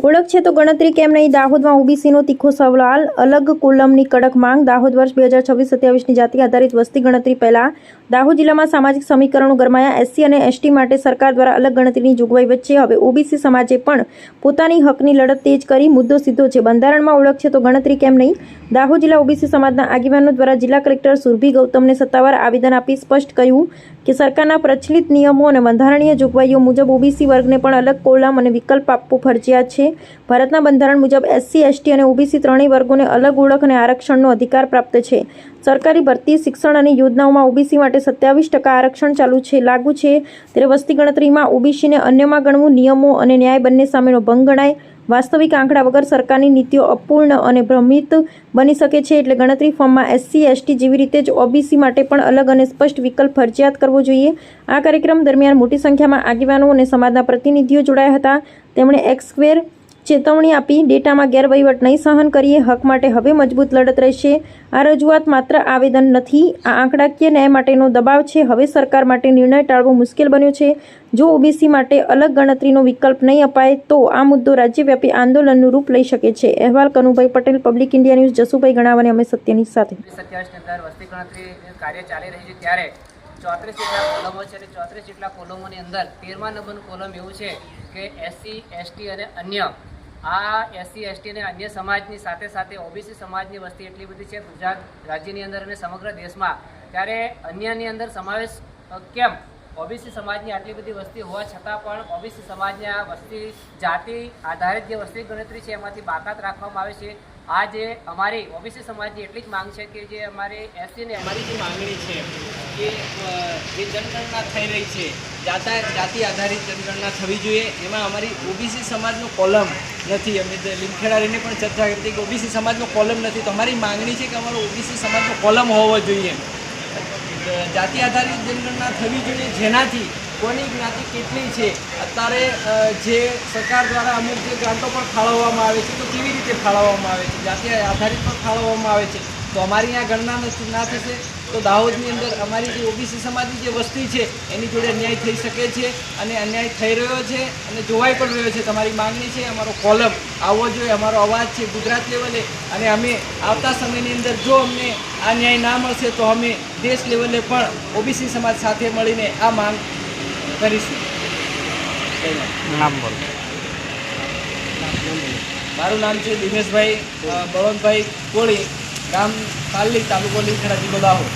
ઓળખ છે તો ગણતરી કેમ નહીં? દાહોદમાં ઓબીસીનો તીખો સવાલ, અલગ કોલમની કડક માંગ. દાહોદ વર્ષ 2026-27ની જાતિ આધારિત વસ્તી ગણતરી પહેલા દાહોદ જિલ્લામાં સામાજિક સમીકરણો ગરમાયા. એસસી અને એસટી માટે સરકાર દ્વારા અલગ ગણતરીની જોગવાઈ વચ્ચે હવે ઓબીસી સમાજે પણ પોતાની હકની લડત તેજ કરી. મુદ્દો સીધો છે, બંધારણમાં ઓળખ છે તો ગણતરી કેમ નહીં? દાહોદ જિલ્લા ઓબીસી સમાજના આગેવાનો દ્વારા જિલ્લા કલેક્ટર સુરભી ગૌતમને સત્તાવાર આવેદન આપી સ્પષ્ટ કહ્યું કે સરકારના પ્રચલિત નિયમો અને બંધારણીય જોગવાઈઓ મુજબ ઓબીસી વર્ગને પણ અલગ કોલમ અને વિકલ્પ આપવો ફરજિયાત છે. ભારતના બંધારણ મુજબ એસસી, એસટી અને ઓબીસી ત્રણેય વર્ગોને અલગ ઓળખ અને આરક્ષણનો અધિકાર પ્રાપ્ત છે. સરકારી ભરતી, શિક્ષણ અને યોજનાઓમાં ઓબીસી માટે 27% આરક્ષણ લાગુ છે. ત્યારે વસ્તી ગણતરીમાં ઓબીસીને અન્યમાં ગણવું નિયમો અને ન્યાય બંને સામેનો ભંગ ગણાય. વાસ્તવિક આંકડા વગર સરકારની નીતિઓ અપૂર્ણ અને ભ્રમિત બની શકે છે. એટલે ગણતરી ફોર્મમાં એસસી, એસટી જેવી રીતે જ ઓબીસી માટે પણ અલગ અને સ્પષ્ટ વિકલ્પ ફરજિયાત કરવો જોઈએ. આ કાર્યક્રમ દરમિયાન મોટી સંખ્યામાં આગેવાનો અને સમાજના પ્રતિનિધિઓ જોડાયા હતા. તેમણે એક્સક્વેર ચેતવણી આપી, ડેટામાં ગેરવહીવટ નહીં સહન કરીએ, હક માટે હવે મજબૂત લડત રહેશે. આ રજૂઆત માત્ર આવેદન નથી, આ આંકડાકીય ન્યાય માટેનો દબાવ છે. હવે સરકાર માટે નિર્ણય ટાળવો મુશ્કેલ બન્યો છે. જો ઓબીસી માટે અલગ ગણતરીનો વિકલ્પ નહીં અપાય તો આ મુદ્દો રાજ્યવ્યાપી આંદોલનનું રૂપ લઈ શકે છે. અહેવાલ Kanubhai Patel, public India news. Jasubhai ગણાવાની અમે સત્યની સાથે. 27 વસ્તી ગણતરી કાર્ય ચાલી રહી છે ત્યારે 34 જેટલા કોલમો છે અને 34 જેટલા કોલમોની અંદર 13મા નંબરનું કોલમ એવું છે કે એસસી, એસટી અને અન્ય. આ એસસી, એસટી અને અન્ય સમાજની સાથે સાથે ઓબીસી સમાજની વસ્તી એટલી બધી છે ગુજરાત રાજ્યની અંદર અને સમગ્ર દેશમાં. ત્યારે અન્યની અંદર સમાવેશ કેમ? ઓબીસી સમાજની આટલી બધી વસ્તી હોવા છતાં પણ ઓબીસી સમાજની આ વસ્તી જાતિ આધારિત જે વસ્તી ગણતરી છે એમાંથી બાકાત રાખવામાં આવે છે. આ જે અમારી ઓબીસી સમાજની એટલી જ માંગ છે કે જે અમારી એસસી ને અમારી જે માંગણી છે કે જે જનગણના થઈ રહી છે, જાતિ આધારિત જનગણના થવી જોઈએ. એમાં અમારી ઓબીસી સમાજનો કોલમ નથી. અમે લીમખેડારીને પણ ચર્ચા કરી હતી કે ઓબીસી સમાજનો કોલમ નથી. તો અમારી માંગણી છે કે અમારો ઓબીસી સમાજનો કોલમ હોવો જોઈએ. જાતિ આધારિત જનગણના થવી જોઈએ, જેનાથી કોની જ્ઞાતિ કેટલી છે. અત્યારે જે સરકાર દ્વારા અમુક જે ગ્રાન્ટો પણ ફાળવવામાં આવે છે તો કેવી રીતે ફાળવવામાં આવે છે, જાતિ આધારિત પણ ફાળવવામાં આવે છે. તો અમારી અહીંયા ગણના ના થશે તો દાહોદની અંદર અમારી જે ઓબીસી સમાજની જે વસ્તી છે એની જોડે અન્યાય થઈ શકે છે અને અન્યાય થઈ રહ્યો છે અને જોવાઈ પણ રહ્યો છે. તમારી માંગણી છે અમારો કોલમ આવવો જોઈએ, અમારો અવાજ છે ગુજરાત લેવલે. અને અમે આવતા સમયની અંદર જો અમને આ ન્યાય ના મળશે તો અમે દેશ લેવલે પણ ઓબીસી સમાજ સાથે મળીને આ માંગ કરીશું. નામ બોલો. મારું નામ છે દિનેશભાઈ બળવંતભાઈ કોળી, ગામ પાલી, તાલુકો લીમખેડા, જિલ્લો દાહોદ.